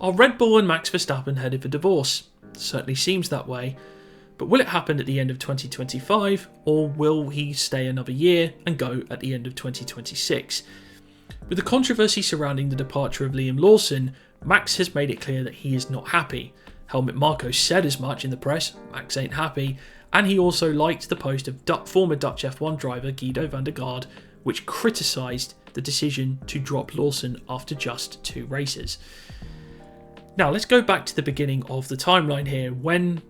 Are Red Bull and Max Verstappen headed for divorce? Certainly seems that way. But will it happen at the end of 2025, or will he stay another year and go at the end of 2026? With the controversy surrounding the departure of Liam Lawson, Max has made it clear that he is not happy. Helmut Marko said as much in the press, Max ain't happy, and he also liked the post of former Dutch F1 driver Guido van der Garde, which criticised the decision to drop Lawson after just 2 races. Now let's go back to the beginning of the timeline here, when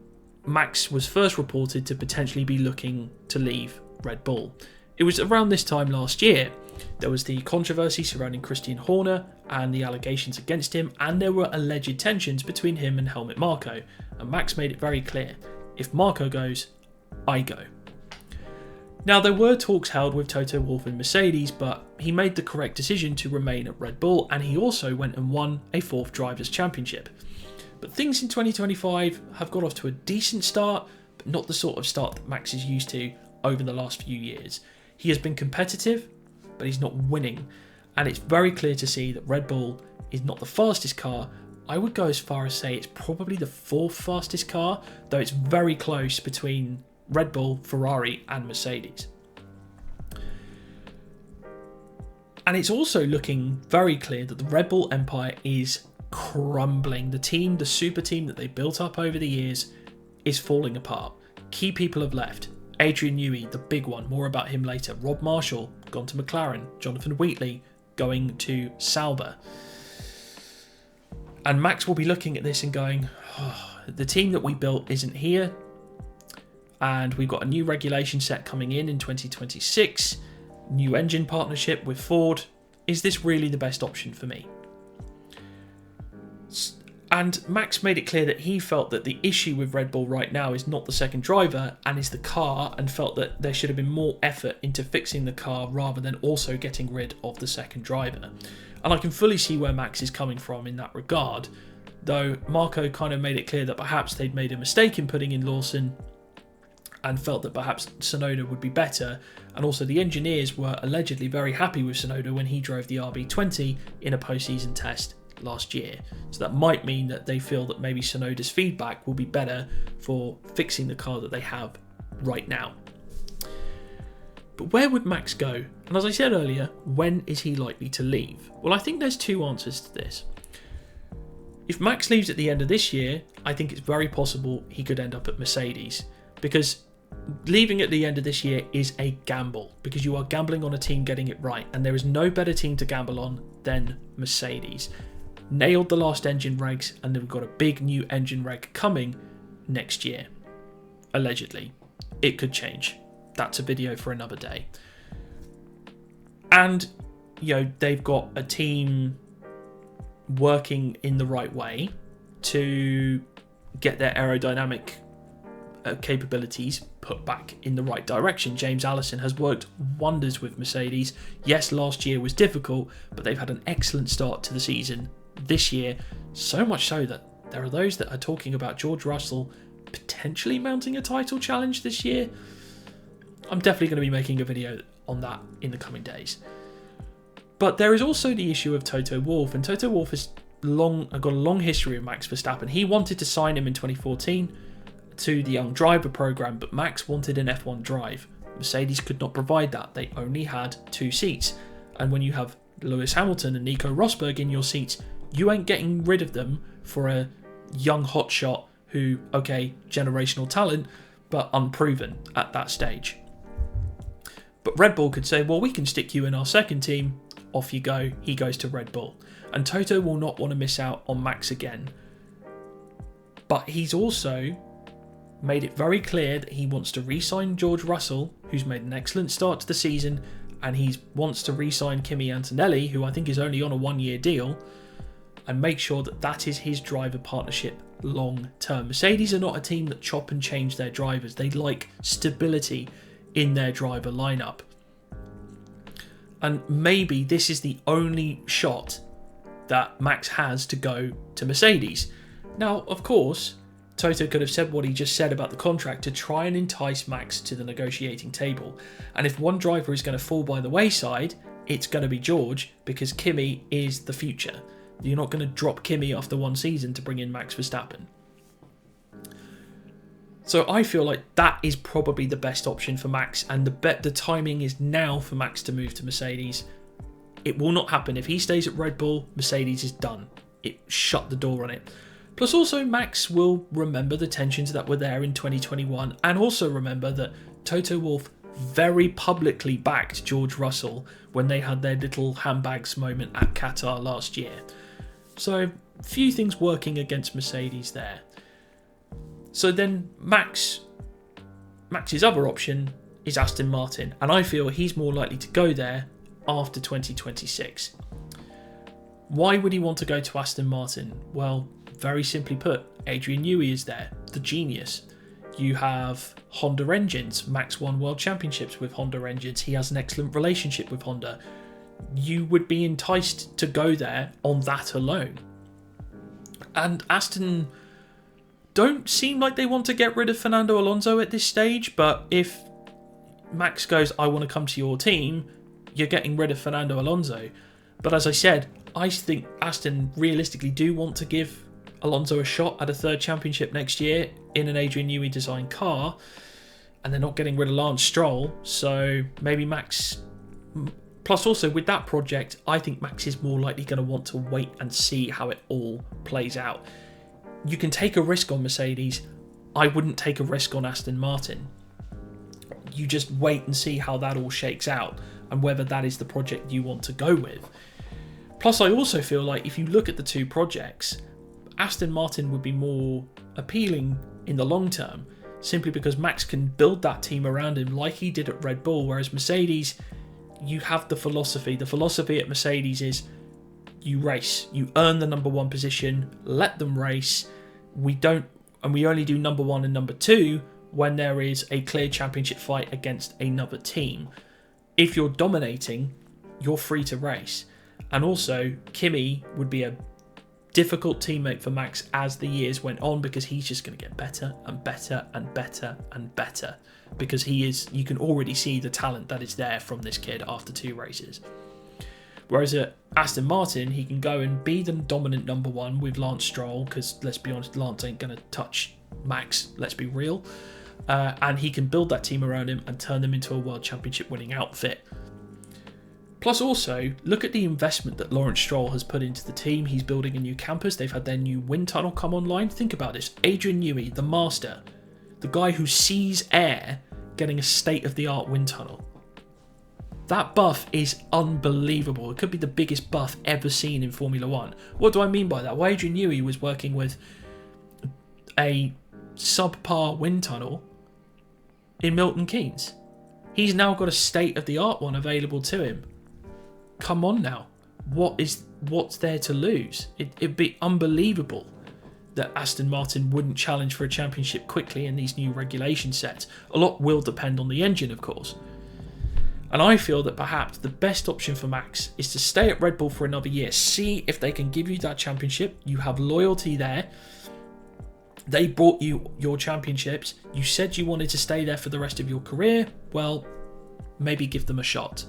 Max was first reported to potentially be looking to leave Red Bull. It was around this time last year. There was the controversy surrounding Christian Horner and the allegations against him, and there were alleged tensions between him and Helmut Marko, and Max made it very clear, if Marko goes, I go. Now there were talks held with Toto Wolff and Mercedes, but he made the correct decision to remain at Red Bull, and he also went and won a 4th Drivers' Championship. But things in 2025 have got off to a decent start, but not the sort of start that Max is used to over the last few years. He has been competitive, but he's not winning, and it's very clear to see that Red Bull is not the fastest car. I would go as far as say it's probably the 4th fastest car, though it's very close between Red Bull, Ferrari and Mercedes. And it's also looking very clear that the Red Bull empire is crumbling. The super team that they built up over the years is falling apart. Key people have left. Adrian Newey, the big one, more about him later. Rob Marshall, gone to McLaren. Jonathan Wheatley, going to Sauber. And Max will be looking at this and going, the team that we built isn't here. And we've got a new regulation set coming in 2026. New engine partnership with Ford. Is this really the best option for me? And Max made it clear that he felt that the issue with Red Bull right now is not the second driver and is the car, and felt that there should have been more effort into fixing the car rather than also getting rid of the second driver. And I can fully see where Max is coming from in that regard, though Marko kind of made it clear that perhaps they'd made a mistake in putting in Lawson and felt that perhaps Tsunoda would be better, and also the engineers were allegedly very happy with Tsunoda when he drove the RB20 in a postseason test last year. So that might mean that they feel that maybe Tsunoda's feedback will be better for fixing the car that they have right now. But where would Max go? And as I said earlier, when is he likely to leave? Well, I think there's 2 answers to this. If Max leaves at the end of this year, I think it's very possible he could end up at Mercedes, because leaving at the end of this year is a gamble, because you are gambling on a team getting it right, and there is no better team to gamble on than Mercedes. Nailed the last engine regs, and they've got a big new engine reg coming next year. Allegedly. It could change. That's a video for another day. And, they've got a team working in the right way to get their aerodynamic capabilities put back in the right direction. James Allison has worked wonders with Mercedes. Yes, last year was difficult, but they've had an excellent start to the season this year, so much so that there are those that are talking about George Russell potentially mounting a title challenge this year. I'm definitely going to be making a video on that in the coming days. But there is also the issue of Toto Wolff, and Toto Wolff has got a long history of Max Verstappen. He wanted to sign him in 2014 to the Young Driver program, but Max wanted an F1 drive. Mercedes could not provide that. They only had 2 seats, and when you have Lewis Hamilton and Nico Rosberg in your seats, you ain't getting rid of them for a young hotshot who, okay, generational talent, but unproven at that stage. But Red Bull could say, well, we can stick you in our second team. Off you go. He goes to Red Bull. And Toto will not want to miss out on Max again. But he's also made it very clear that he wants to re-sign George Russell, who's made an excellent start to the season, and he wants to re-sign Kimi Antonelli, who I think is only on a 1-year deal, and make sure that that is his driver partnership long term. Mercedes are not a team that chop and change their drivers. They like stability in their driver lineup. And maybe this is the only shot that Max has to go to Mercedes. Now, of course, Toto could have said what he just said about the contract to try and entice Max to the negotiating table. And if one driver is going to fall by the wayside, it's going to be George, because Kimi is the future. You're not going to drop Kimi after one season to bring in Max Verstappen. So I feel like that is probably the best option for Max, and the timing is now for Max to move to Mercedes. It will not happen. If he stays at Red Bull, Mercedes is done. It shut the door on it. Plus also Max will remember the tensions that were there in 2021, and also remember that Toto Wolff very publicly backed George Russell when they had their little handbags moment at Qatar last year. So few things working against Mercedes there. So then Max's other option is Aston Martin, and I feel he's more likely to go there after 2026. Why would he want to go to Aston Martin? Well, very simply put, Adrian Newey is there, the genius. You have Honda engines. Max won world championships with Honda engines. He has an excellent relationship with Honda. You would be enticed to go there on that alone. And Aston don't seem like they want to get rid of Fernando Alonso at this stage, but if Max goes, I want to come to your team, you're getting rid of Fernando Alonso. But as I said, I think Aston realistically do want to give Alonso a shot at a third championship next year in an Adrian Newey designed car, and they're not getting rid of Lance Stroll, so maybe Max. Plus also with that project, I think Max is more likely going to want to wait and see how it all plays out. You can take a risk on Mercedes. I wouldn't take a risk on Aston Martin. You just wait and see how that all shakes out and whether that is the project you want to go with. Plus I also feel like if you look at the two projects, Aston Martin would be more appealing in the long term, simply because Max can build that team around him like he did at Red Bull, whereas Mercedes, you have the philosophy. The philosophy at Mercedes is you race, you earn the number one position, let them race. We only do number one and number two when there is a clear championship fight against another team. If you're dominating, you're free to race. And also, Kimi would be a difficult teammate for Max as the years went on, because he's just going to get better and better and better and better, because you can already see the talent that is there from this kid after 2 races. Whereas at Aston Martin, he can go and be the dominant number one with Lance Stroll, because let's be honest, Lance ain't going to touch Max, let's be real. And he can build that team around him and turn them into a world championship winning outfit. Plus also, look at the investment that Lawrence Stroll has put into the team. He's building a new campus. They've had their new wind tunnel come online. Think about this. Adrian Newey, the master, the guy who sees air, getting a state-of-the-art wind tunnel. That buff is unbelievable. It could be the biggest buff ever seen in Formula 1. What do I mean by that? Well, Adrian Newey was working with a subpar wind tunnel in Milton Keynes. He's now got a state-of-the-art one available to him. Come on now. What's there to lose? It'd be unbelievable that Aston Martin wouldn't challenge for a championship quickly in these new regulation sets. A lot will depend on the engine, of course. And I feel that perhaps the best option for Max is to stay at Red Bull for another year. See if they can give you that championship. You have loyalty there. They brought you your championships. You said you wanted to stay there for the rest of your career. Well, maybe give them a shot.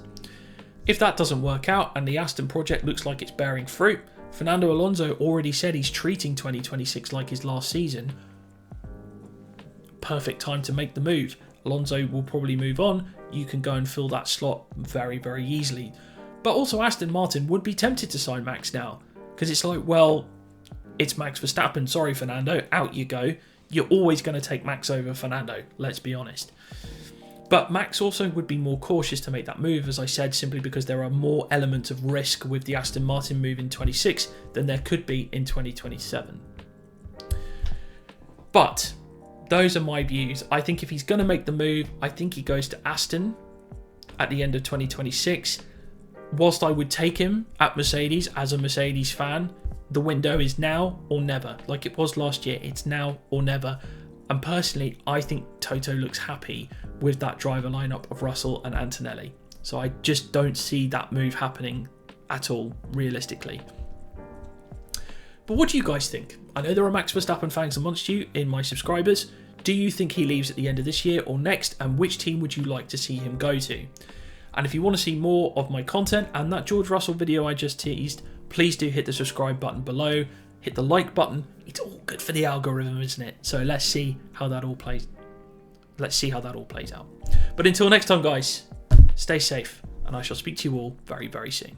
If that doesn't work out and the Aston project looks like it's bearing fruit, Fernando Alonso already said he's treating 2026 like his last season. Perfect time to make the move. Alonso will probably move on. You can go and fill that slot very, very easily. But also Aston Martin would be tempted to sign Max now, because it's like, well, it's Max Verstappen. Sorry, Fernando, out you go. You're always going to take Max over Fernando, let's be honest. But Max also would be more cautious to make that move, as I said, simply because there are more elements of risk with the Aston Martin move in 26 than there could be in 2027. But those are my views. I think if he's going to make the move, I think he goes to Aston at the end of 2026. Whilst I would take him at Mercedes as a Mercedes fan, the window is now or never. Like it was last year, it's now or never. And personally, I think Toto looks happy with that driver lineup of Russell and Antonelli. So I just don't see that move happening at all, realistically. But what do you guys think? I know there are Max Verstappen fans amongst you in my subscribers. Do you think he leaves at the end of this year or next? And which team would you like to see him go to? And if you want to see more of my content and that George Russell video I just teased, please do hit the subscribe button below. Hit the like button. It's all good for the algorithm, isn't it? So let's see how that all plays. Let's see how that all plays out. But until next time, guys, stay safe, and I shall speak to you all very, very soon.